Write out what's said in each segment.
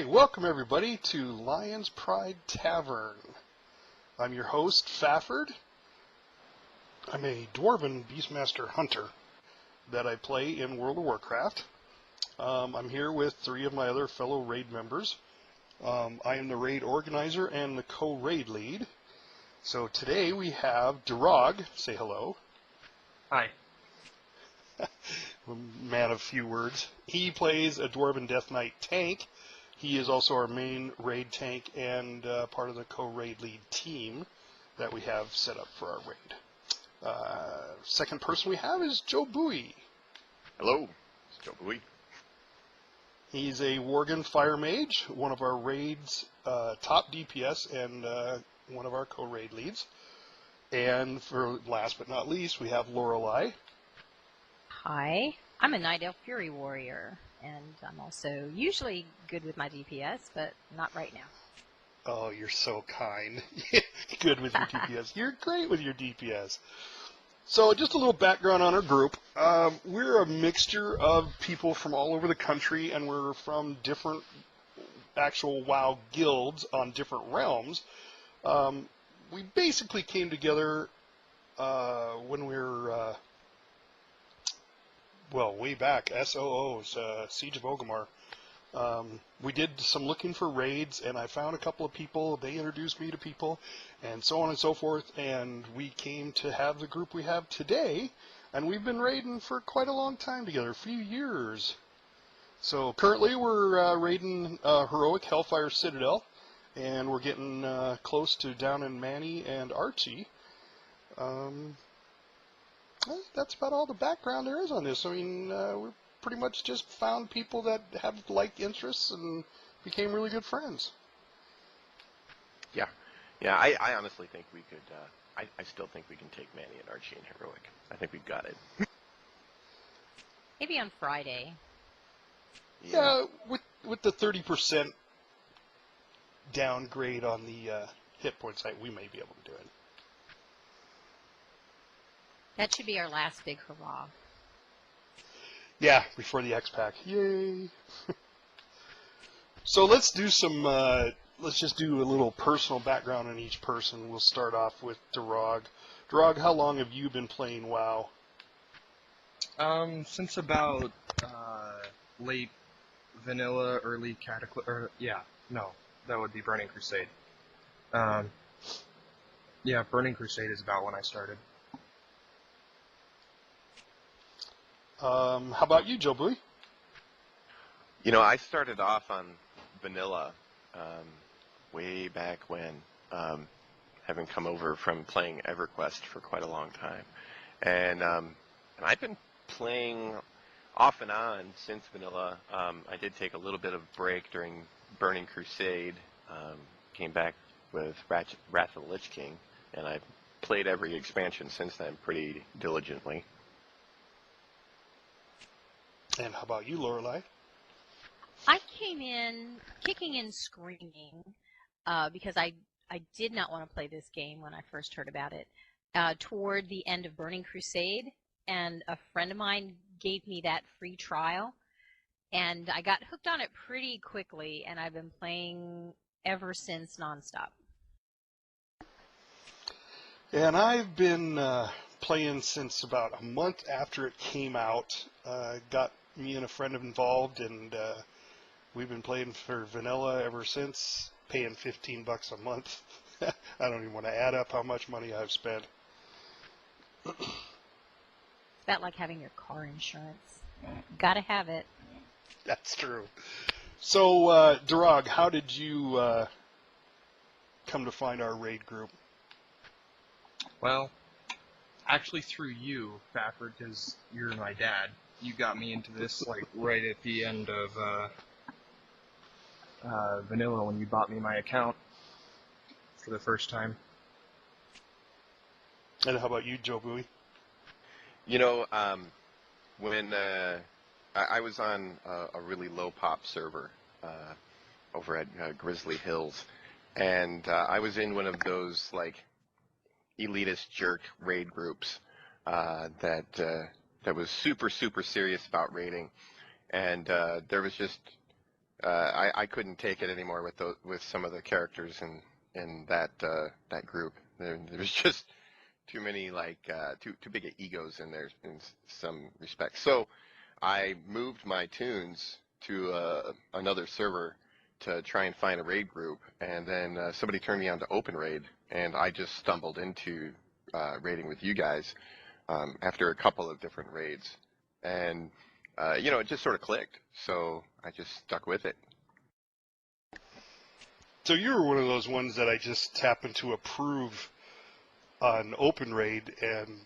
Hi, welcome everybody to Lion's Pride Tavern. I'm your host, Fafford. I'm a Dwarven Beastmaster Hunter that I play in World of Warcraft. I'm here with three of my other fellow raid members. I am the raid organizer and the co-raid lead. So today we have Durag. Say hello. Hi. Man of few words. He plays a Dwarven Death Knight tank. He is also our main raid tank and part of the co-raid lead team that we have set up for our raid. Second person we have is Joe Bowie. Hello, it's Joe Bowie. He's a Worgen Fire Mage, one of our raid's top DPS and one of our co-raid leads. And for last but not least, we have Lorelei. Hi, I'm a Night Elf Fury Warrior, and I'm also usually good with my DPS, but not right now. Oh, you're so kind. Good with your DPS. You're great with your DPS. So just a little background on our group. We're a mixture of people from all over the country, and we're from different actual WoW guilds on different realms. We basically came together when we were... way back, SOOs, Siege of Orgrimmar. We did some looking for raids, and I found a couple of people. They introduced me to people, and so on and so forth, and we came to have the group we have today, and we've been raiding for quite a long time together, a few years. So currently we're raiding Heroic Hellfire Citadel, and we're getting close to down in Manny and Archie. That's about all the background there is on this. I mean, we pretty much just found people that have like interests and became really good friends. Yeah. I honestly think we could. I still think we can take Manny and Archie and Heroic. I think we've got it. Maybe on Friday. Yeah, with the 30% downgrade on the hit point site, we may be able to do it. That should be our last big hurrah. Yeah, before the X-Pack. Yay! So let's do some, let's just do a little personal background on each person. We'll start off with Durag. Durag, how long have you been playing WoW? Since about, late vanilla, early cataclysm, that would be Burning Crusade. Burning Crusade is about when I started. How about you, Joe Bowie? You know, I started off on vanilla way back when, having come over from playing EverQuest for quite a long time, and I've been playing off and on since vanilla. I did take a little bit of break during Burning Crusade. Came back with Wrath of the Lich King, and I've played every expansion since then pretty diligently. And how about you, Lorelei? I came in kicking and screaming because I did not want to play this game when I first heard about it toward the end of Burning Crusade, and a friend of mine gave me that free trial, and I got hooked on it pretty quickly, and I've been playing ever since nonstop. And I've been playing since about a month after it came out. Got me and a friend involved, and we've been playing for vanilla ever since, paying $15 a month. I don't even want to add up how much money I've spent. It's about like having your car insurance. Gotta have it. That's true. So, Durag, how did you come to find our raid group? Well, actually through you, Fafford, because you're my dad. You got me into this, like, right at the end of, vanilla when you bought me my account for the first time. And how about you, Joe Bowie? You know, when I was on a really low pop server over at Grizzly Hills, and I was in one of those like elitist jerk raid groups that was super serious about raiding, and there was just I couldn't take it anymore with some of the characters in that group. There's just too many too big of egos in there in some respects. So I moved my tunes to another server to try and find a raid group, and then somebody turned me on to Open Raid, and I just stumbled into raiding with you guys after a couple of different raids, and it just sort of clicked. So I just stuck with it. So you were one of those ones that I just happened to approve on Open Raid, and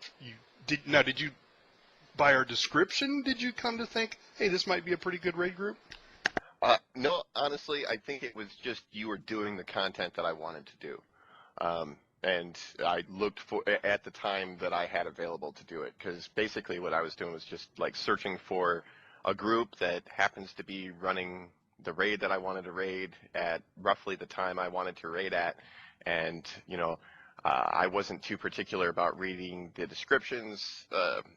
did you, by our description, did you come to think, hey, this might be a pretty good raid group? No, honestly, I think it was just you were doing the content that I wanted to do. And I looked at the time that I had available to do it, because basically what I was doing was just like searching for a group that happens to be running the raid that I wanted to raid at roughly the time I wanted to raid at. And, I wasn't too particular about reading the descriptions,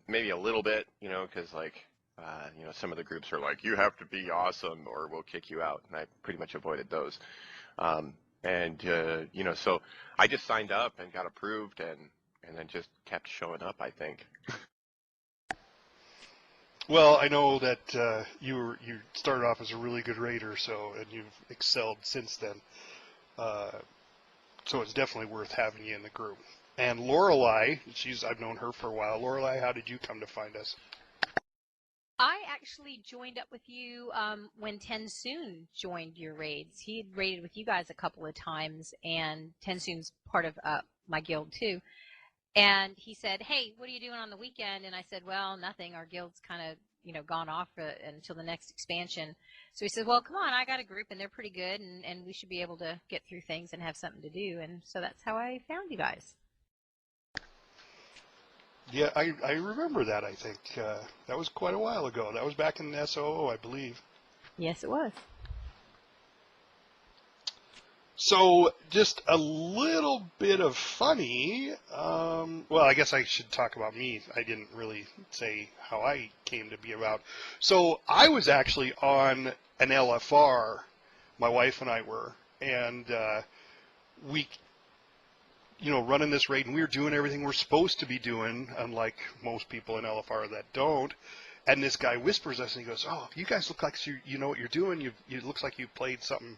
maybe a little bit, because some of the groups are like, you have to be awesome or we'll kick you out. And I pretty much avoided those. So I just signed up and got approved and then just kept showing up, I think. Well, I know that you started off as a really good raider, and you've excelled since then. So it's definitely worth having you in the group. And Lorelei, I've known her for a while. Lorelei, how did you come to find us? I actually joined up with you when Tensoon joined your raids. He had raided with you guys a couple of times, and Tensoon's part of my guild too. And he said, hey, what are you doing on the weekend? And I said, well, nothing. Our guild's kind of, gone off until the next expansion. So he said, well, come on, I got a group, and they're pretty good, and we should be able to get through things and have something to do. And so that's how I found you guys. Yeah, I remember that, I think. That was quite a while ago. That was back in SOO, I believe. Yes, it was. So, just a little bit of funny. Well, I guess I should talk about me. I didn't really say how I came to be about. So, I was actually on an LFR. My wife and I were. And we, running this raid, and we were doing everything we're supposed to be doing, unlike most people in LFR that don't. And this guy whispers us, and he goes, oh, you guys look like you know what you're doing. It looks like you played something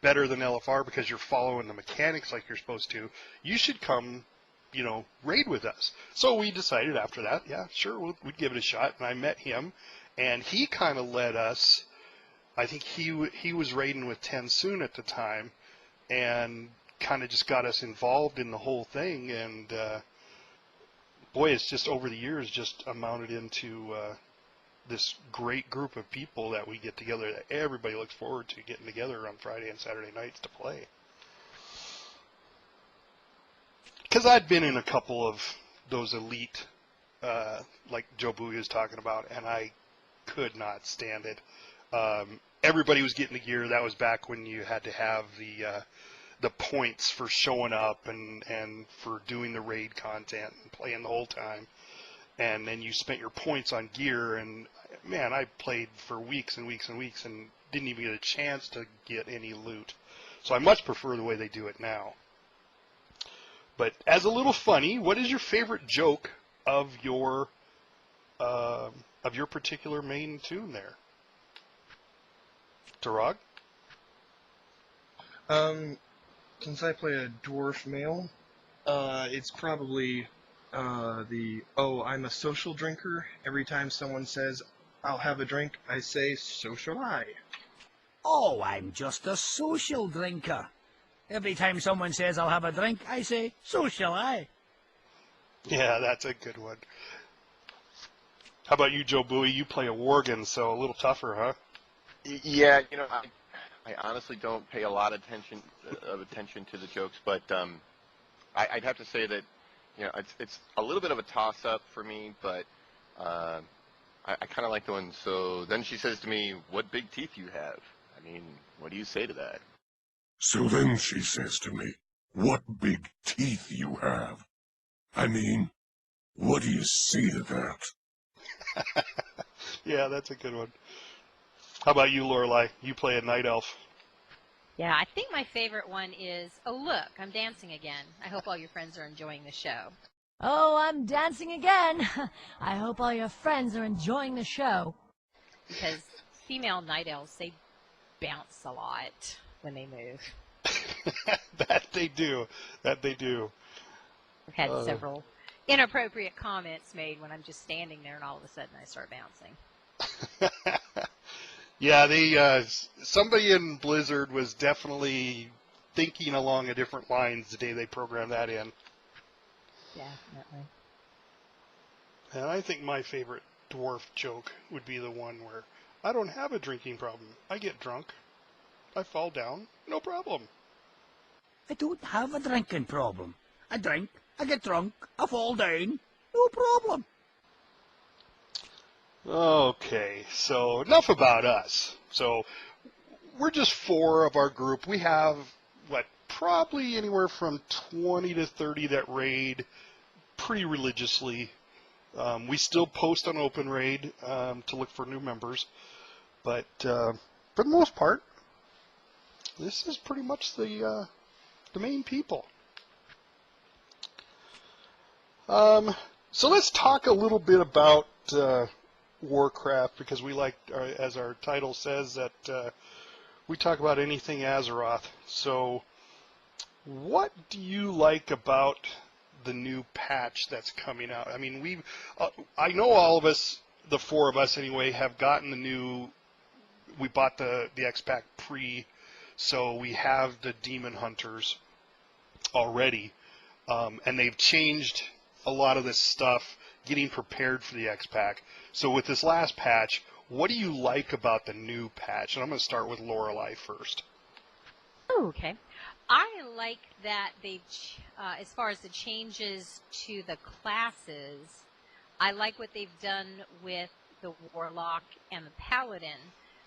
better than LFR because you're following the mechanics like you're supposed to. You should come, raid with us. So we decided after that, yeah, sure, we'd give it a shot. And I met him, and he kind of led us. I think he was raiding with Tensoon at the time, and kind of just got us involved in the whole thing. And boy, it's just over the years just amounted into this great group of people that we get together that everybody looks forward to getting together on Friday and Saturday nights to play. Because I'd been in a couple of those elite, like Joe Bowie was talking about, and I could not stand it. Everybody was getting the gear. That was back when you had to have the points for showing up and for doing the raid content and playing the whole time. And then you spent your points on gear, and man, I played for weeks and weeks and weeks and didn't even get a chance to get any loot. So I much prefer the way they do it now. But as a little funny, what is your favorite joke of your particular main tune there? Tarog? Since I play a dwarf male, it's probably I'm a social drinker. Every time someone says, I'll have a drink, I say, so shall I. Oh, I'm just a social drinker. Every time someone says I'll have a drink, I say, so shall I. Yeah, that's a good one. How about you, Joe Bowie? You play a Worgen, so a little tougher, huh? Yeah, I honestly don't pay a lot of attention to the jokes, but I'd have to say that it's a little bit of a toss-up for me, but I kind of like the one. So then she says to me, "What big teeth you have?" I mean, what do you say to that? So then she says to me, "What big teeth you have?" I mean, what do you say to that? Yeah, that's a good one. How about you, Lorelai? You play a night elf. Yeah, I think my favorite one is, oh look, I'm dancing again. I hope all your friends are enjoying the show. Oh, I'm dancing again. I hope all your friends are enjoying the show. Because female night elves, they bounce a lot when they move. That they do. That they do. I've had several inappropriate comments made when I'm just standing there and all of a sudden I start bouncing. Yeah, somebody in Blizzard was definitely thinking along a different lines the day they programmed that in. Definitely. And I think my favorite dwarf joke would be the one where I don't have a drinking problem. I get drunk. I fall down. No problem. I don't have a drinking problem. I drink, I get drunk, I fall down. No problem. Okay, so enough about us. So we're just 4 of our group. We have, probably anywhere from 20 to 30 that raid pretty religiously. We still post on Open Raid to look for new members. But for the most part, this is pretty much the main people. So let's talk a little bit about Warcraft, because we like, as our title says, that we talk about anything Azeroth. So what do you like about the new patch that's coming out? I mean, I know all of us, the 4 of us anyway, have gotten the new, we bought the X-Pack pre, so we have the Demonhunters already, and they've changed a lot of this stuff, getting prepared for the X-Pack. So with this last patch, what do you like about the new patch? And I'm going to start with Lorelai first. Oh, okay. I like that they've, as far as the changes to the classes, I like what they've done with the Warlock and the Paladin,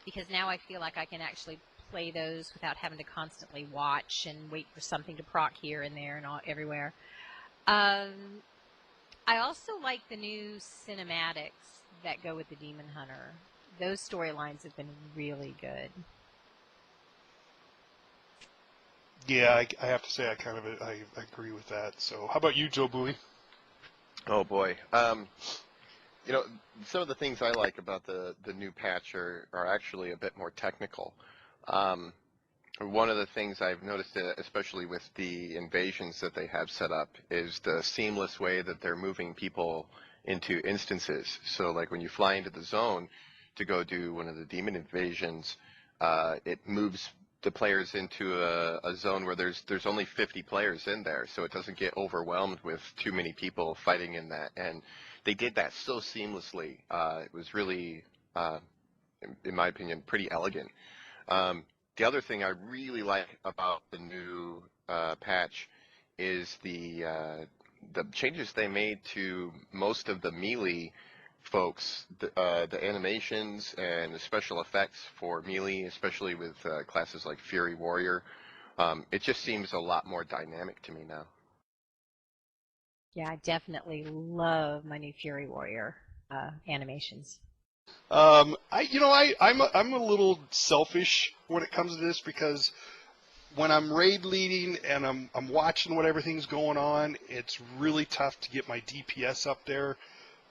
because now I feel like I can actually play those without having to constantly watch and wait for something to proc here and there and everywhere. I also like the new cinematics that go with the Deamonhunter. Those storylines have been really good. Yeah, I have to say I agree with that. So how about you, Joe Bowie? Oh boy. Some of the things I like about the new patch are actually a bit more technical. One of the things I've noticed, especially with the invasions that they have set up, is the seamless way that they're moving people into instances. So like when you fly into the zone to go do one of the demon invasions, it moves the players into a zone where there's only 50 players in there, so it doesn't get overwhelmed with too many people fighting in that. And they did that so seamlessly. It was really, in my opinion, pretty elegant. The other thing I really like about the new patch is the changes they made to most of the melee folks, the animations and the special effects for melee, especially with classes like Fury Warrior. It just seems a lot more dynamic to me now. Yeah, I definitely love my new Fury Warrior animations. I'm a little selfish when it comes to this, because when I'm raid leading and I'm watching what everything's going on, it's really tough to get my DPS up there.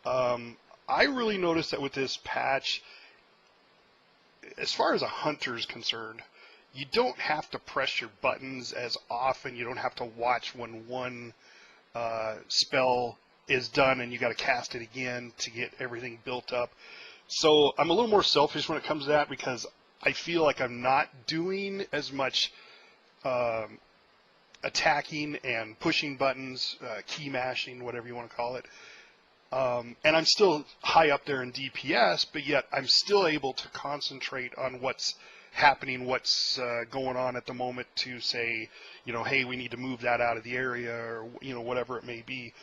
I really noticed that with this patch, as far as a hunter is concerned, you don't have to press your buttons as often. You don't have to watch when one spell is done and you got to cast it again to get everything built up. So I'm a little more selfish when it comes to that, because I feel like I'm not doing as much attacking and pushing buttons, key mashing, whatever you want to call it. And I'm still high up there in DPS, but yet I'm still able to concentrate on what's happening, what's going on at the moment, to say, hey, we need to move that out of the area, or whatever it may be.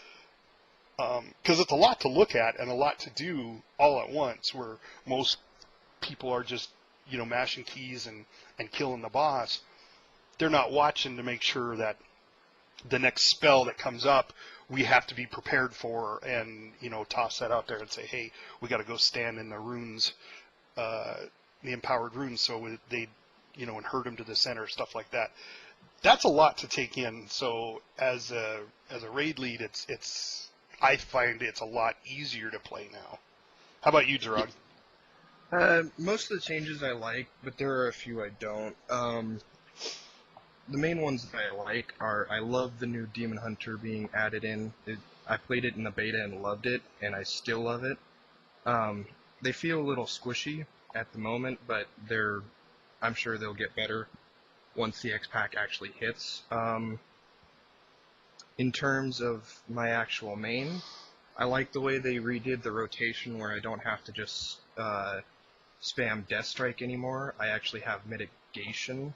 Because it's a lot to look at and a lot to do all at once, where most people are just, mashing keys and killing the boss. They're not watching to make sure that the next spell that comes up, we have to be prepared for, and, toss that out there and say, hey, we got to go stand in the runes the empowered runes, so they, inhert them to the center, stuff like that. That's a lot to take in. So as a raid lead, I find it's a lot easier to play now. How about you, Gerard? Most of the changes I like, but there are a few I don't. The main ones that I like are, I love the new Deamonhunter being added in. I played it in the beta and loved it, and I still love it. They feel a little squishy at the moment, but I'm sure they'll get better once the X-Pack actually hits. In terms of my actual main, I like the way they redid the rotation where I don't have to just spam Death Strike anymore. I actually have mitigation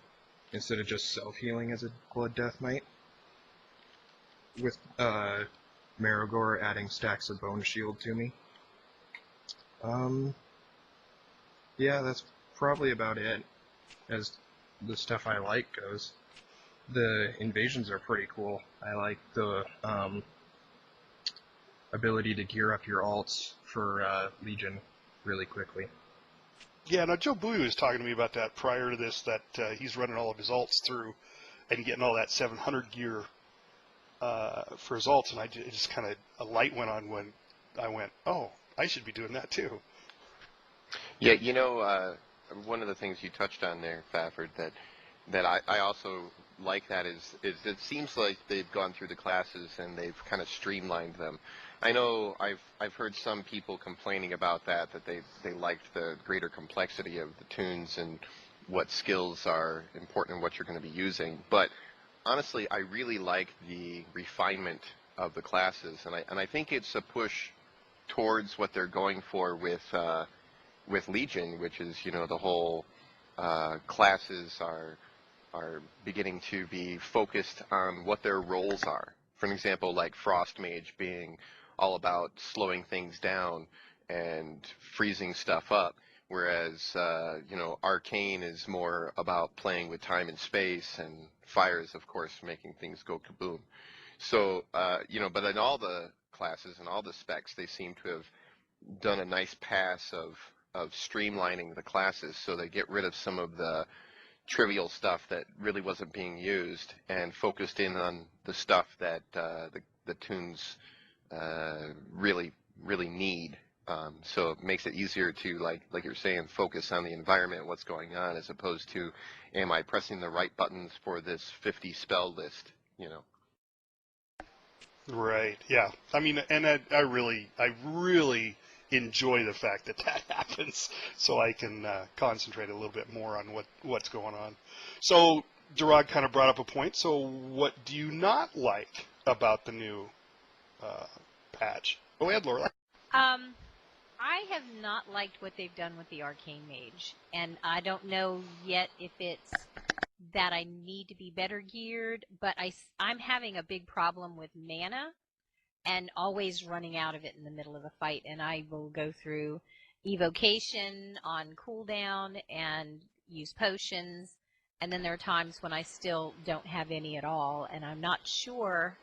instead of just self-healing as a Blood Death Knight. With Marigor adding stacks of Bone Shield to me. Yeah, that's probably about it as the stuff I like goes. The invasions are pretty cool. I like the ability to gear up your alts for Legion really quickly. Yeah, now Joe Bowie was talking to me about that prior to this, that he's running all of his alts through and getting all that 700 gear for his alts, and it just kind of, a light went on when I went, oh, I should be doing that too. Yeah, one of the things you touched on there, Fafford, that I also like that is it seems like they've gone through the classes and they've kind of streamlined them. I know I've heard some people complaining about that they liked the greater complexity of the tunes and what skills are important and what you're going to be using. But honestly, I really like the refinement of the classes, and I think it's a push towards what they're going for with Legion, which is the whole classes are beginning to be focused on what their roles are. For an example, like Frost Mage being all about slowing things down and freezing stuff up, whereas Arcane is more about playing with time and space, and Fire is, of course, making things go kaboom. So but in all the classes and all the specs, they seem to have done a nice pass of streamlining the classes, so they get rid of some of the trivial stuff that really wasn't being used and focused in on the stuff that the tunes really need. So it makes it easier to, like you're saying, focus on the environment, what's going on, as opposed to, am I pressing the right buttons for this 50 spell list? Right. Yeah. I mean, and I really enjoy the fact that happens, so I can concentrate a little bit more on what's going on. So Gerard kind of brought up a point. So what do you not like about the new patch? Go ahead, Laura. I have not liked what they've done with the Arcane Mage, and I don't know yet if it's that I need to be better geared, but I'm having a big problem with mana and always running out of it in the middle of a fight, and I will go through evocation on cooldown and use potions, and then there are times when I still don't have any at all, and I'm not sure.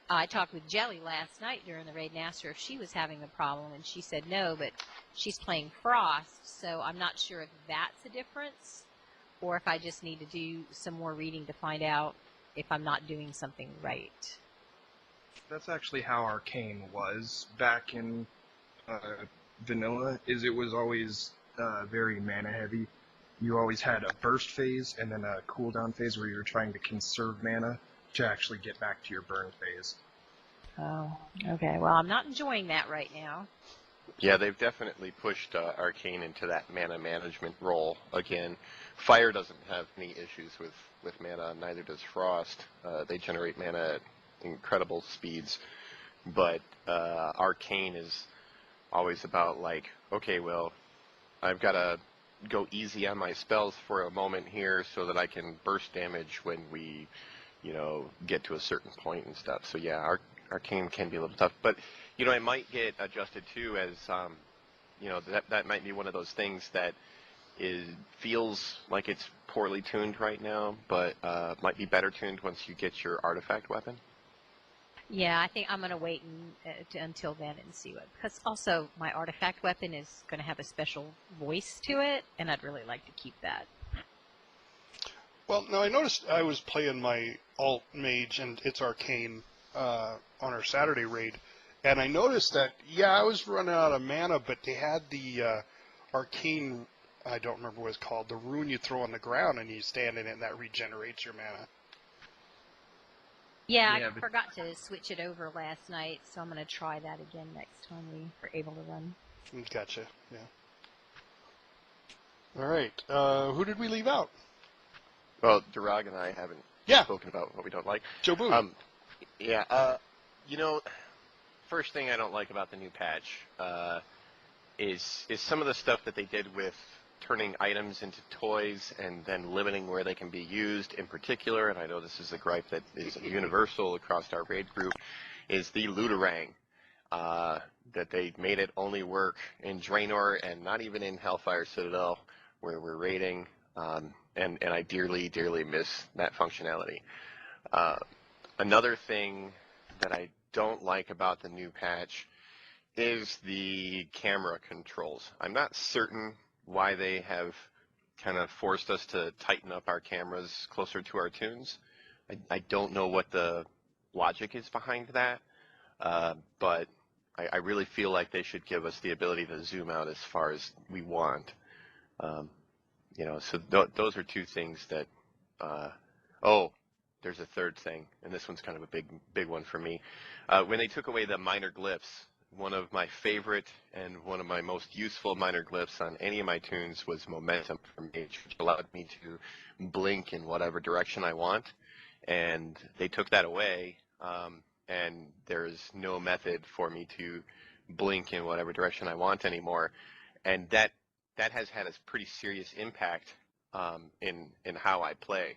I talked with Jelly last night during the raid and asked her if she was having the problem, and she said no, but she's playing Frost, so I'm not sure if that's a difference or if I just need to do some more reading to find out if I'm not doing something right. That's actually how Arcane was back in vanilla. It was always very mana heavy. You always had a burst phase and then a cooldown phase where you were trying to conserve mana to actually get back to your burn phase. Oh, okay. Well, I'm not enjoying that right now. Yeah, they've definitely pushed Arcane into that mana management role again. Fire doesn't have any issues with mana, neither does Frost. They generate mana at incredible speeds, but Arcane is always about, like, okay, well, I've got to go easy on my spells for a moment here so that I can burst damage when we, get to a certain point and stuff. So yeah, Arcane can be a little tough, but it might get adjusted too, as that might be one of those things that feels like it's poorly tuned right now, but might be better tuned once you get your artifact weapon. Yeah, I think I'm going to wait until then and see what. Because also, my artifact weapon is going to have a special voice to it, and I'd really like to keep that. Well, now I noticed I was playing my alt mage and its arcane on our Saturday raid, and I noticed that I was running out of mana, but they had the arcane. I don't remember what it's called. The rune you throw on the ground and you stand in it, and that regenerates your mana. Yeah, I forgot to switch it over last night, so I'm going to try that again next time we are able to run. Gotcha. Yeah. All right. Who did we leave out? Well, Durag and I haven't spoken about what we don't like. Jobu. First thing I don't like about the new patch is some of the stuff that they did with turning items into toys and then limiting where they can be used in particular, and I know this is a gripe that is universal across our raid group, is the Looterang. That they made it only work in Draenor and not even in Hellfire Citadel where we're raiding, and I dearly, dearly miss that functionality. Another thing that I don't like about the new patch is the camera controls. I'm not certain why they have kind of forced us to tighten up our cameras closer to our tunes. I don't know what the logic is behind that, but I really feel like they should give us the ability to zoom out as far as we want. So those are two things that, there's a third thing, and this one's kind of a big one for me. When they took away the minor glyphs, one of my favorite and one of my most useful minor glyphs on any of my tunes was momentum for mage, which allowed me to blink in whatever direction I want, and they took that away, and there's no method for me to blink in whatever direction I want anymore, and that has had a pretty serious impact in how I play.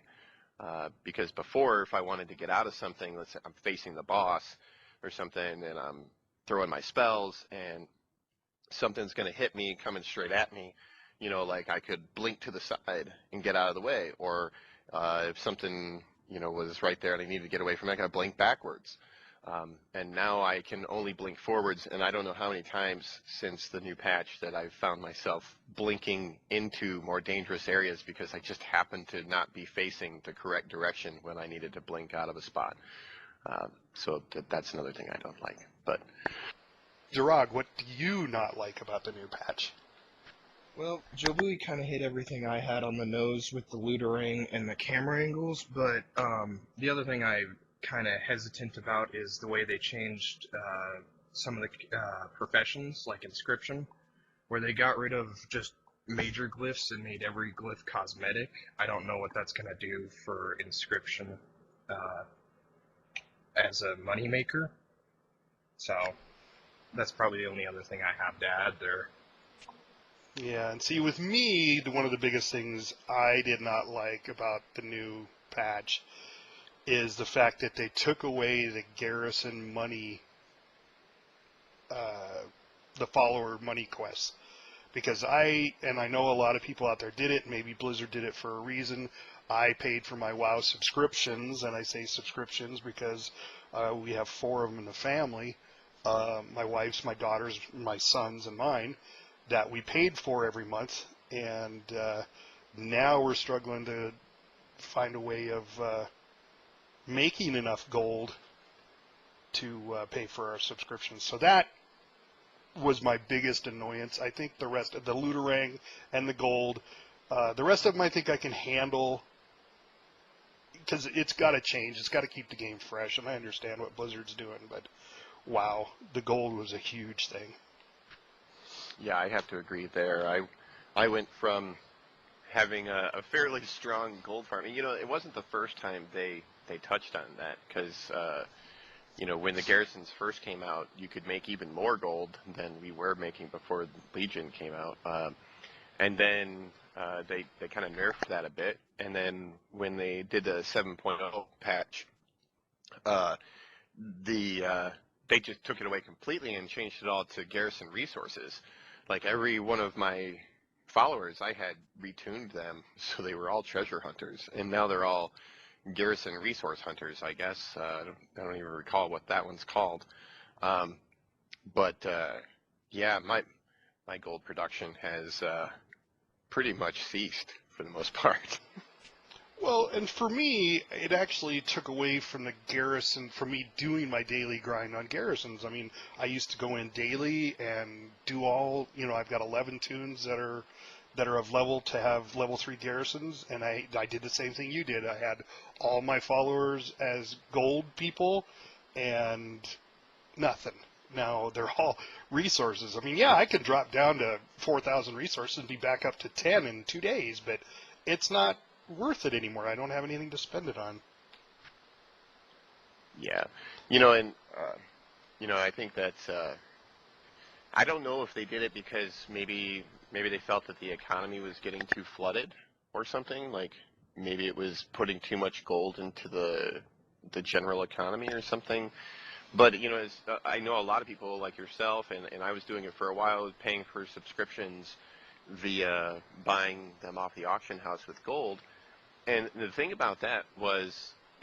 Because before, if I wanted to get out of something, let's say I'm facing the boss or something, and I'm throwing my spells, and something's going to hit me coming straight at me, like I could blink to the side and get out of the way, or if something, was right there and I needed to get away from it, I could blink backwards. And now I can only blink forwards, and I don't know how many times since the new patch that I've found myself blinking into more dangerous areas because I just happened to not be facing the correct direction when I needed to blink out of a spot. So that's another thing I don't like. But Durag, what do you not like about the new patch? Well, Jobui kind of hit everything I had on the nose with the Looterang and the camera angles, but the other thing I'm kind of hesitant about is the way they changed some of the professions, like inscription, where they got rid of just major glyphs and made every glyph cosmetic. I don't know what that's going to do for inscription as a moneymaker. So that's probably the only other thing I have to add there. Yeah, and see, with me, one of the biggest things I did not like about the new patch is the fact that they took away the garrison money, the follower money quests. Because I know a lot of people out there did it, maybe Blizzard did it for a reason. I paid for my WoW subscriptions, and I say subscriptions because we have 4 of them in the family, my wife's, my daughter's, my son's, and mine, that we paid for every month, and now we're struggling to find a way of making enough gold to pay for our subscriptions. So that was my biggest annoyance. I think the rest of the Looterang and the gold, the rest of them I think I can handle because it's got to change. It's got to keep the game fresh, and I understand what Blizzard's doing, but wow, the gold was a huge thing. Yeah, I have to agree there. I went from having a fairly strong gold farm. It wasn't the first time they touched on that because, when the garrisons first came out, you could make even more gold than we were making before Legion came out. And then they kind of nerfed that a bit. And then when they did the 7.0 patch, they just took it away completely and changed it all to garrison resources. Like every one of my followers, I had retuned them so they were all treasure hunters, and now they're all, garrison resource hunters, I guess. I don't even recall what that one's called. But yeah, my gold production has pretty much ceased for the most part. Well, and for me, it actually took away from the garrison, from me doing my daily grind on garrisons. I mean, I used to go in daily and do all, I've got 11 tunes that are of level to have level 3 garrisons, and I did the same thing you did. I had all my followers as gold people, and nothing. Now they're all resources. I mean, yeah, I could drop down to 4,000 resources and be back up to 10 in 2 days, but it's not worth it anymore. I don't have anything to spend it on. Yeah, and I think that's. I don't know if they did it because maybe they felt that the economy was getting too flooded or something. Like maybe it was putting too much gold into the general economy or something. But as I know a lot of people like yourself, and I was doing it for a while, paying for subscriptions via buying them off the auction house with gold. And the thing about that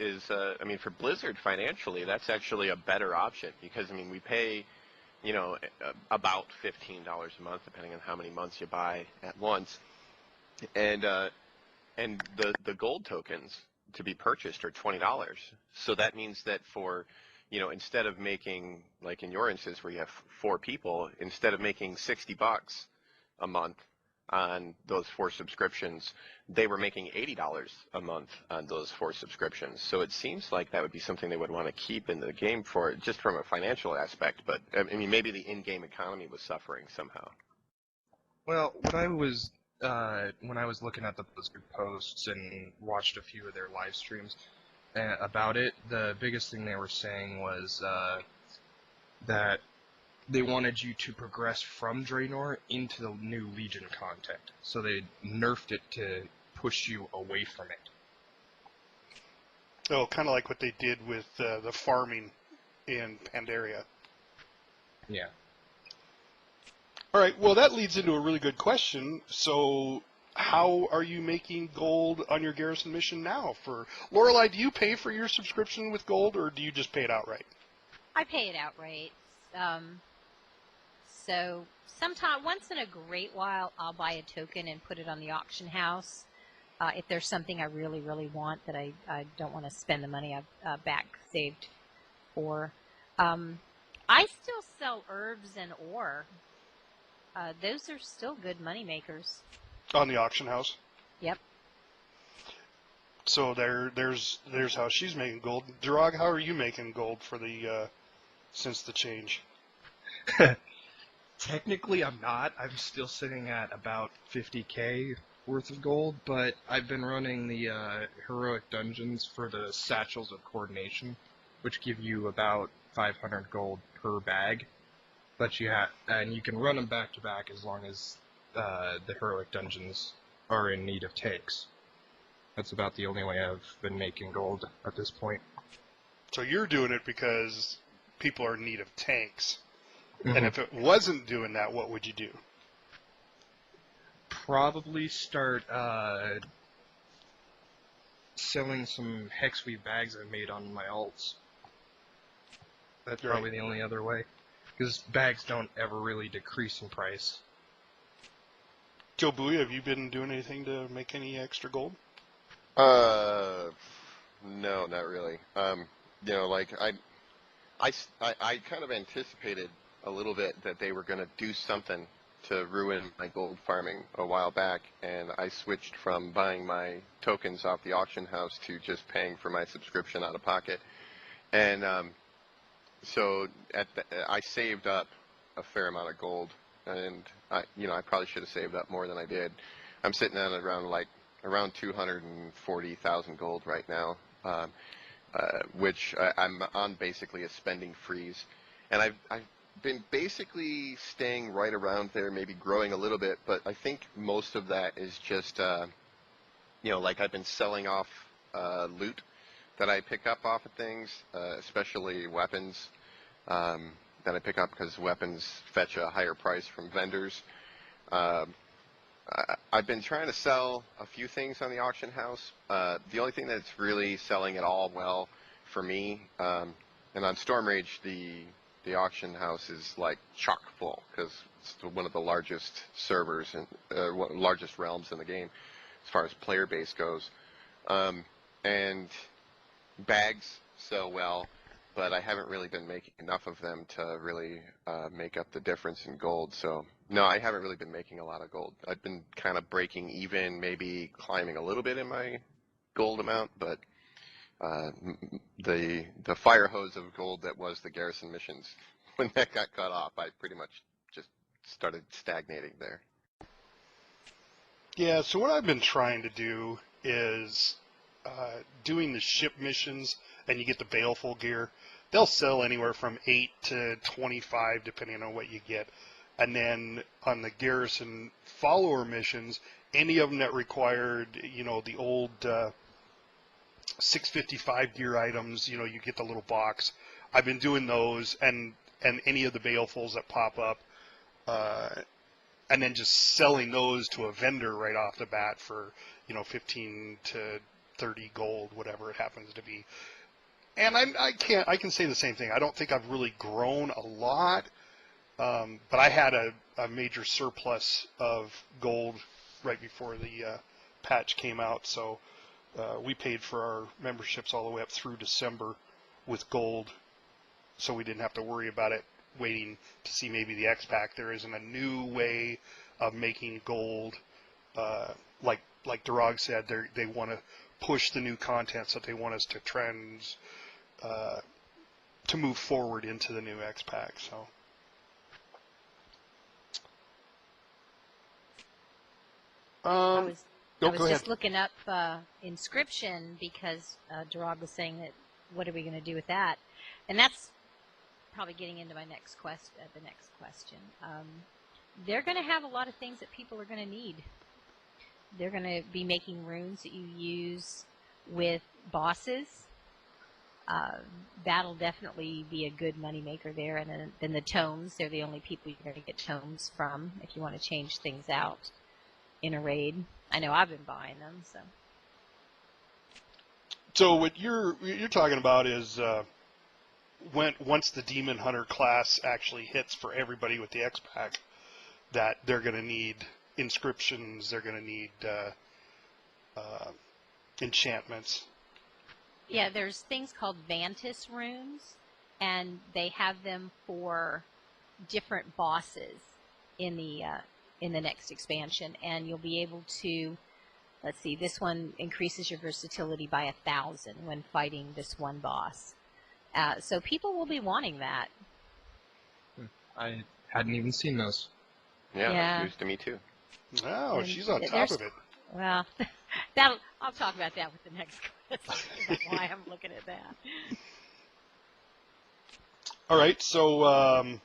is for Blizzard financially, that's actually a better option because, we pay, about $15 a month, depending on how many months you buy at once. And the gold tokens to be purchased are $20. So that means that for, instead of making, like in your instance where you have 4 people, instead of making $60 a month on those 4 subscriptions, they were making $80 a month on those 4 subscriptions. So it seems like that would be something they would want to keep in the game for just from a financial aspect. But maybe the in-game economy was suffering somehow. Well, when I was looking at the Blizzard posts and watched a few of their live streams about it, the biggest thing they were saying was that they wanted you to progress from Draenor into the new Legion content. So they nerfed it to push you away from it. Oh, kind of like what they did with the farming in Pandaria. Yeah. All right, well, that leads into a really good question. So how are you making gold on your garrison mission now? For Lorelei, do you pay for your subscription with gold, or do you just pay it outright? I pay it outright. So sometime, once in a great while, I'll buy a token and put it on the auction house. If there's something I really, really want that I don't want to spend the money I've back saved for. I still sell herbs and ore. Those are still good money makers. On the auction house? Yep. So there's how she's making gold. Durag, how are you making gold for the since the change? Technically, I'm not. I'm still sitting at about 50k worth of gold, but I've been running the heroic dungeons for the Satchels of Coordination, which give you about 500 gold per bag. But you can run them back to back as long as the heroic dungeons are in need of tanks. That's about the only way I've been making gold at this point. So you're doing it because people are in need of tanks. Mm-hmm. And if it wasn't doing that, what would you do? Probably start selling some hexweave bags I made on my alts. That's Right. probably the only other way. Because bags don't ever really decrease in price. Joe Bowie, have you been doing anything to make any extra gold? No, not really. I kind of anticipated a little bit that they were going to do something to ruin my gold farming a while back, and I switched from buying my tokens off the auction house to just paying for my subscription out of pocket. And so I saved up a fair amount of gold, and I probably should have saved up more than I did. I'm sitting on around 240,000 gold right now, which I'm on basically a spending freeze, and I've been basically staying right around there, maybe growing a little bit, but I think most of that is just I've been selling off loot that I pick up off of things, especially weapons that I pick up because weapons fetch a higher price from vendors. I've been trying to sell a few things on the auction house. The only thing that's really selling at all well for me, and on Storm Rage, the auction house is like chock full because it's one of the largest servers and largest realms in the game as far as player base goes. And bags sell well, but I haven't really been making enough of them to really make up the difference in gold. So no, I haven't really been making a lot of gold. I've been kind of breaking even, maybe climbing a little bit in my gold amount, but the fire hose of gold that was the garrison missions, when that got cut off, I pretty much just started stagnating there. Yeah, so what I've been trying to do is doing the ship missions, and you get the baleful gear. They'll sell anywhere from 8 to 25, depending on what you get. And then on the garrison follower missions, any of them that required, the old 655 gear items, you get the little box. I've been doing those, and any of the balefuls that pop up, and then just selling those to a vendor right off the bat for 15 to 30 gold, whatever it happens to be. And I can say the same thing. I don't think I've really grown a lot, but I had a major surplus of gold right before the patch came out, so we paid for our memberships all the way up through December with gold, so we didn't have to worry about it waiting to see maybe the X-Pack. There isn't a new way of making gold. Like Durag said, they want to push the new content, so they want us to to move forward into the new X-Pack. So. I was go just ahead. looking up inscription because Durag was saying that what are we going to do with that, and that's probably getting into my next the next question. They're going to have a lot of things that people are going to need. They're going to be making runes that you use with bosses. That'll definitely be a good money maker there. And then the tomes, they're the only people you're going to get tomes from if you want to change things out in a raid. I know I've been buying them. So what you're talking about is once the Deamonhunter class actually hits for everybody with the X-Pack, that they're going to need inscriptions, they're going to need enchantments. Yeah, there's things called Vantis runes, and they have them for different bosses in the next expansion, and you'll be able to, let's see, this one increases your versatility by 1,000 when fighting this one boss. So people will be wanting that. I hadn't even seen those. Yeah, Yeah. news to me too. Oh, And she's on top of it. Well, I'll talk about that with the next question. That's why I'm looking at that. All right, so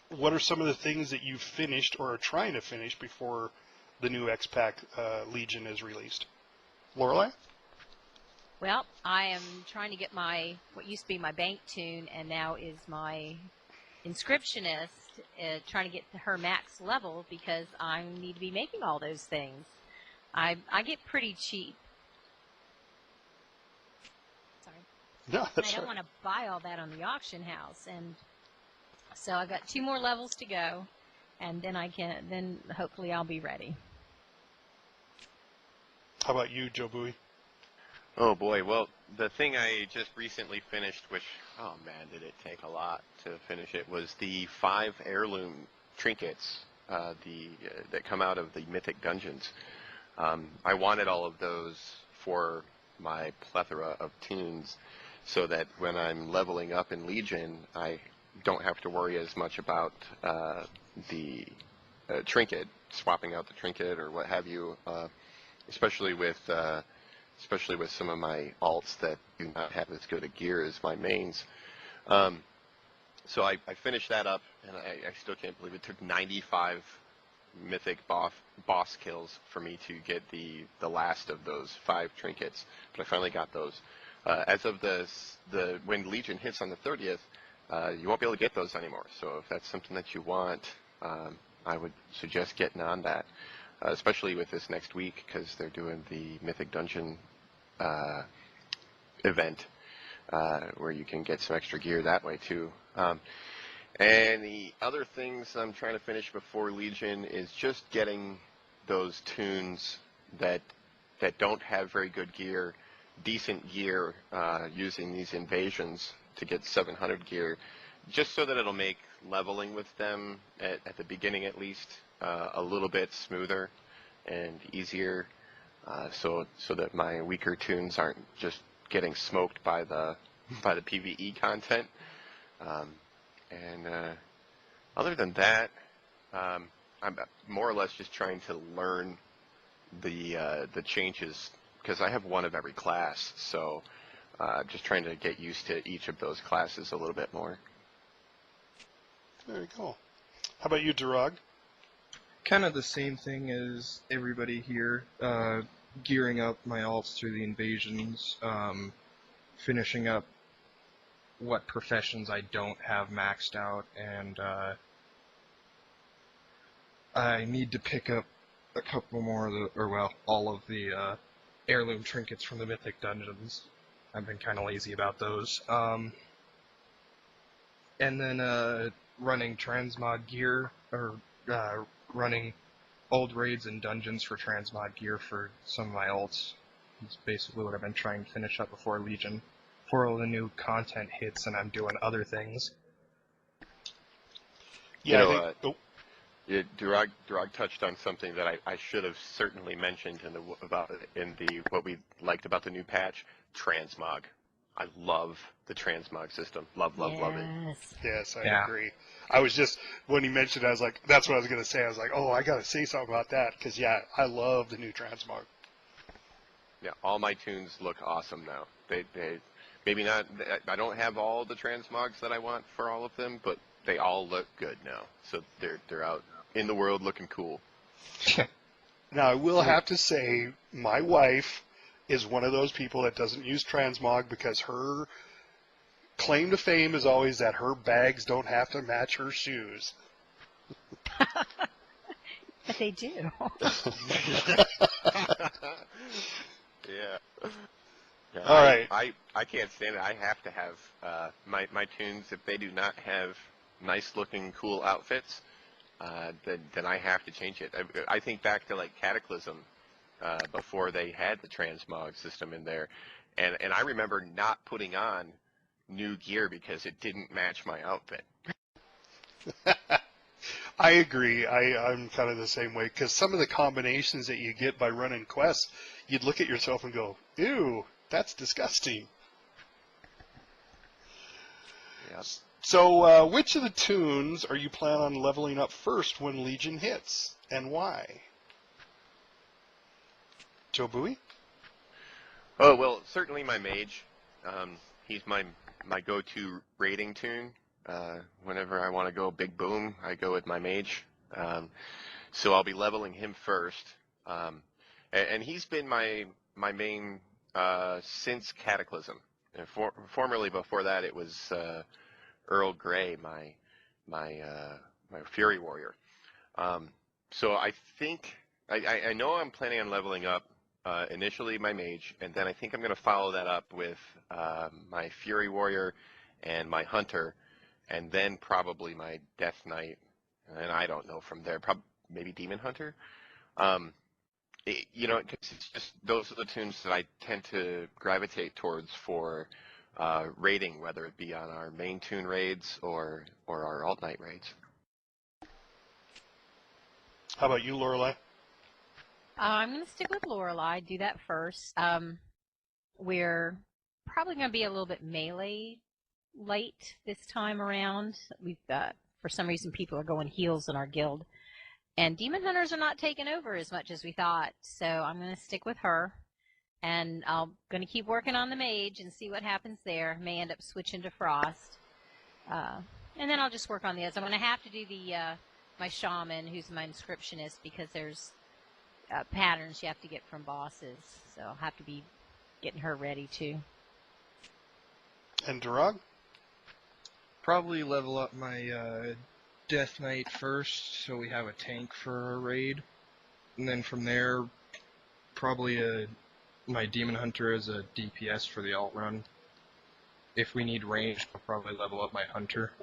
what are some of the things that you've finished or are trying to finish before the new X-Pack Legion is released? Lorelei? Well, I am trying to get what used to be my bank tune and now is my inscriptionist, trying to get to her max level because I need to be making all those things. I get pretty cheap. Sorry. No, that's I don't right. want to buy all that on the auction house, and so I've got 2 more levels to go, and then hopefully I'll be ready. How about you, Joe Bowie? Oh boy, well, the thing I just recently finished, which, oh man, did it take a lot to finish it, was the 5 heirloom trinkets that come out of the Mythic Dungeons. I wanted all of those for my plethora of tunes so that when I'm leveling up in Legion, I don't have to worry as much about the trinket, swapping out the trinket or what have you, especially with some of my alts that do not have as good a gear as my mains. So I finished that up, and I still can't believe it took 95 mythic boss kills for me to get the last of those 5 trinkets, but I finally got those. As of when Legion hits on the 30th, you won't be able to get those anymore. So if that's something that you want, I would suggest getting on that, especially with this next week because they're doing the Mythic Dungeon event where you can get some extra gear that way too. And the other things I'm trying to finish before Legion is just getting those tunes that don't have very good gear, decent gear, using these invasions to get 700 gear, just so that it'll make leveling with them at the beginning at least a little bit smoother and easier, so that my weaker tunes aren't just getting smoked by the PvE content. And other than that, I'm more or less just trying to learn the changes because I have one of every class, so just trying to get used to each of those classes a little bit more. Very cool. How about you, Durag? Kind of the same thing as everybody here. Gearing up my alts through the invasions, finishing up what professions I don't have maxed out, and I need to pick up a couple more of all of the heirloom trinkets from the Mythic Dungeons. I've been kind of lazy about those. And then running transmog gear, or running old raids and dungeons for transmog gear for some of my alts. That's basically what I've been trying to finish up before Legion. Before all the new content hits and I'm doing other things. Yeah, Durag touched on something that I should have certainly mentioned in what we liked about the new patch, transmog. I love the transmog system. Love it. Yes, I agree. I was just, when he mentioned it, I was like, that's what I was going to say. I was like, oh, I got to say something about that, because, yeah, I love the new transmog. Yeah, all my tunes look awesome now. They maybe not, I don't have all the transmogs that I want for all of them, but they all look good now. So they're out in the world looking cool. Now, I will have to say, my wife is one of those people that doesn't use transmog because her claim to fame is always that her bags don't have to match her shoes. But they do. Yeah. All right. I can't stand it. I have to have my tunes. If they do not have nice looking, cool outfits, then I have to change it. I think back to like Cataclysm before they had the transmog system in there, and I remember not putting on new gear because it didn't match my outfit. I agree. I'm kind of the same way, because some of the combinations that you get by running quests, you'd look at yourself and go, ew, that's disgusting. Yes. So which of the tunes are you planning on leveling up first when Legion hits, and why? Joe Bowie? Oh, well, certainly my mage. He's my go-to raiding tune. Whenever I want to go big boom, I go with my mage. So I'll be leveling him first. And he's been my main since Cataclysm. And formerly before that, it was Earl Grey, my Fury Warrior. So I think I know I'm planning on leveling up initially my mage, and then I think I'm going to follow that up with my Fury Warrior and my Hunter, and then probably my Death Knight, and I don't know from there, maybe Deamonhunter. Because it's just those are the tunes that I tend to gravitate towards for raiding, whether it be on our main tune raids or our alt night raids. How about you, Lorelei? I'm going to stick with Lorelei, do that first. We're probably going to be a little bit melee light this time around. We've got, for some reason, people are going heals in our guild. And Demon Hunters are not taking over as much as we thought, so I'm going to stick with her. And I'm going to keep working on the mage and see what happens there. May end up switching to Frost. And then I'll just work on the others. I'm going to have to do my shaman, who's my inscriptionist, because there's patterns you have to get from bosses. So I'll have to be getting her ready, too. And Durag? Probably level up my Death Knight first, so we have a tank for a raid. And then from there, probably my Deamonhunter as a DPS for the alt run. If we need range, I'll probably level up my Hunter.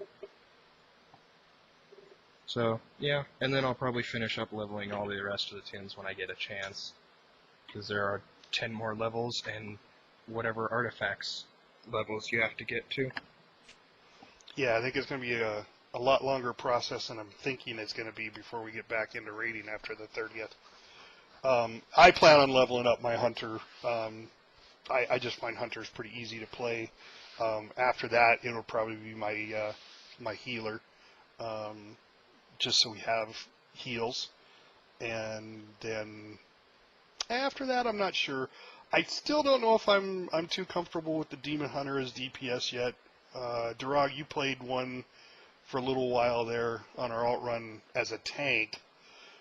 So, yeah, and then I'll probably finish up leveling all the rest of the tins when I get a chance. Because there are 10 more levels and whatever artifacts levels you have to get to. Yeah, I think it's going to be a lot longer process than I'm thinking it's going to be before we get back into raiding after the 30th. I plan on leveling up my Hunter. I just find Hunters pretty easy to play. After that, it'll probably be my healer, just so we have heals. And then after that, I'm not sure. I still don't know if I'm too comfortable with the Deamonhunter as DPS yet. Durag, you played one for a little while there on our alt run as a tank.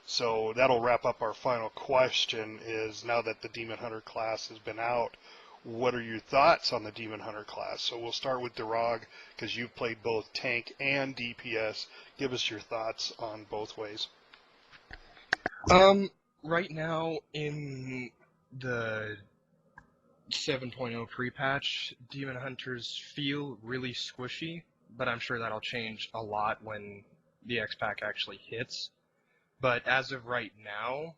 So that'll wrap up our final question is, now that the Deamonhunter class has been out, what are your thoughts on the Deamonhunter class? So we'll start with Durag, because you've played both tank and DPS. Give us your thoughts on both ways. Right now in the 7.0 pre-patch, Deamonhunters feel really squishy, but I'm sure that'll change a lot when the X-Pack actually hits. But as of right now,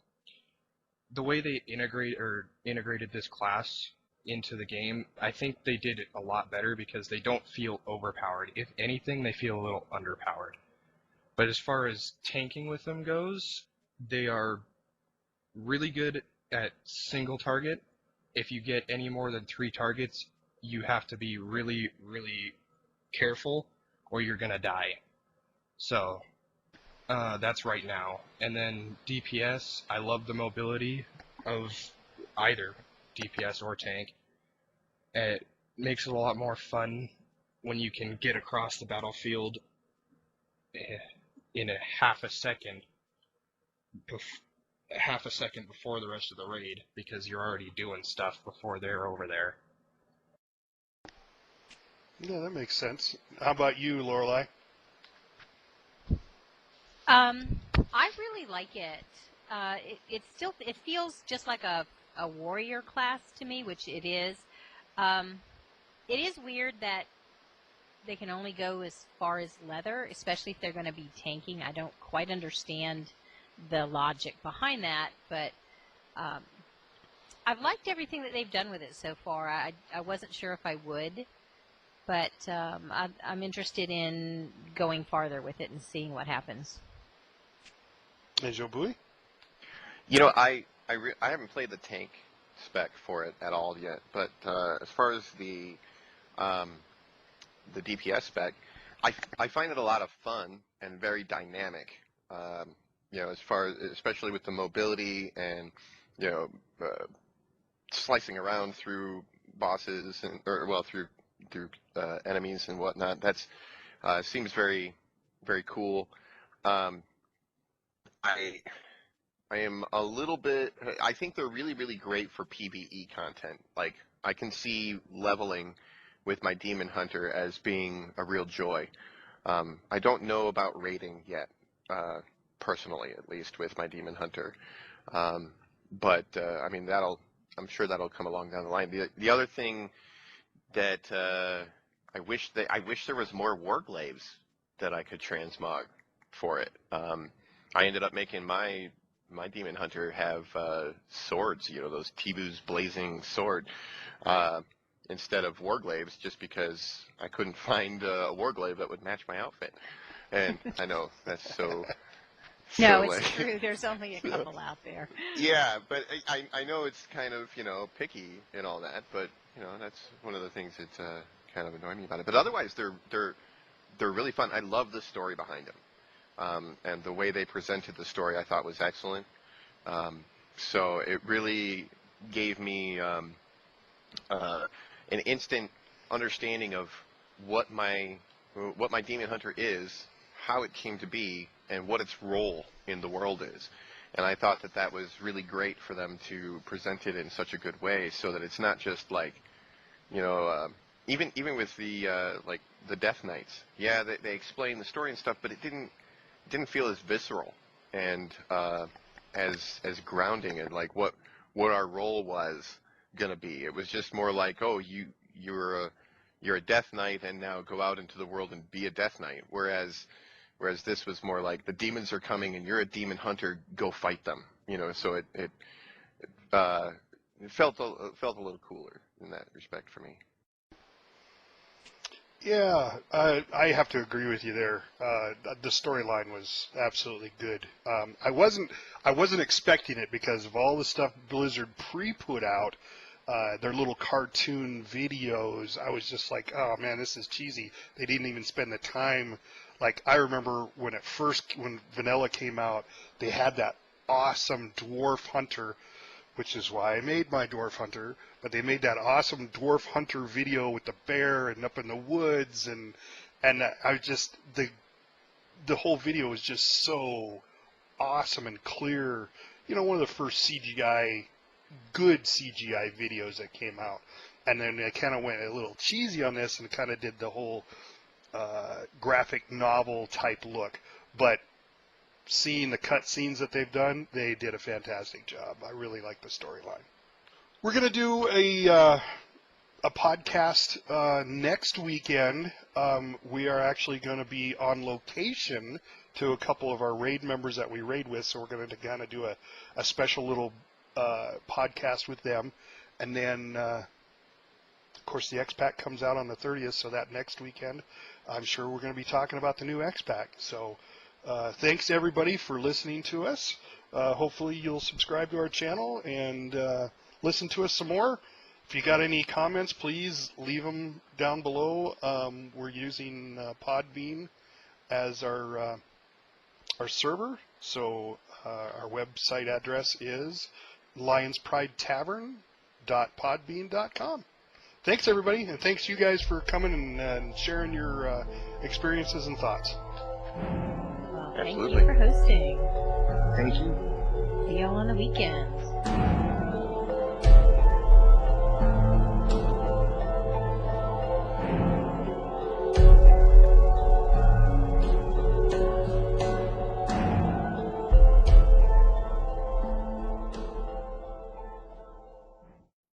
the way they integrated this class into the game, I think they did it a lot better because they don't feel overpowered. If anything, they feel a little underpowered. But as far as tanking with them goes, they are really good at single target. If you get any more than 3 targets, you have to be really, really careful or you're gonna die. So, that's right now. And then DPS, I love the mobility of either DPS or tank. It makes it a lot more fun when you can get across the battlefield in a half a second before the rest of the raid, because you're already doing stuff before they're over there. Yeah, that makes sense. How about you, Lorelei? I really like it. It feels just like a warrior class to me, which it is. It is weird that they can only go as far as leather, especially if they're going to be tanking. I don't quite understand the logic behind that, but I've liked everything that they've done with it so far. I wasn't sure if I would, but I'm interested in going farther with it and seeing what happens. And Jobui? You know, I haven't played the tank spec for it at all yet, but as far as the DPS spec, I find it a lot of fun and very dynamic. You know, as far as, especially with the mobility and, you know, slicing around through bosses and through enemies and whatnot. That's seems very, very cool. I am a little bit. I think they're really, really great for PvE content. Like, I can see leveling with my Deamonhunter as being a real joy. I don't know about raiding yet, personally, at least with my Deamonhunter. But I mean, I'm sure that'll come along down the line. The other thing that I wish there was more Warglaves that I could transmog for it. I ended up making my Deamonhunter have swords, you know, those Tibu's blazing sword, instead of Warglaves, just because I couldn't find a Warglaive that would match my outfit. And I know that's so. No, it's true. There's only a couple out there. Yeah, but I know it's kind of, you know, picky and all that, but you know, that's one of the things that kind of annoyed me about it. But otherwise, they're really fun. I love the story behind them. And the way they presented the story, I thought, was excellent. So it really gave me an instant understanding of what my Deamonhunter is, how it came to be, and what its role in the world is. And I thought that was really great for them to present it in such a good way, so that it's not just like, you know, even with the like the Death Knights. Yeah, they explain the story and stuff, but it didn't didn't feel as visceral and as grounding and like what our role was gonna be. It was just more like, oh, you're a Death Knight and now go out into the world and be a Death Knight. Whereas this was more like the demons are coming and you're a demon hunter, go fight them. So it felt a little cooler in that respect for me. Yeah, I have to agree with you there. The storyline was absolutely good. I wasn't expecting it because of all the stuff Blizzard put out, their little cartoon videos. I was just like, oh man, this is cheesy. They didn't even spend the time. Like, I remember when Vanilla came out, they had that awesome Dwarf Hunter, which is why I made my Dwarf Hunter, but they made that awesome Dwarf Hunter video with the bear and up in the woods, and I just, the whole video was just so awesome and clear. One of the first good CGI videos that came out. And then they kind of went a little cheesy on this and kind of did the whole graphic novel type look. But seeing the cut scenes that they've done, they did a fantastic job. I really like the storyline. We're going to do a podcast next weekend. We are actually going to be on location to a couple of our raid members that we raid with, so we're going to kind of do a special little podcast with them. And then, of course, the X-Pack comes out on the 30th, so that next weekend, I'm sure we're going to be talking about the new X-Pack. So thanks, everybody, for listening to us. Hopefully you'll subscribe to our channel and listen to us some more. If you got any comments, please leave them down below. We're using Podbean as our server, so our website address is lionspridetavern.podbean.com. Thanks, everybody, and thanks you guys for coming and sharing your experiences and thoughts. Well, thank Absolutely. you for hosting. Thank you. See y'all on the weekend.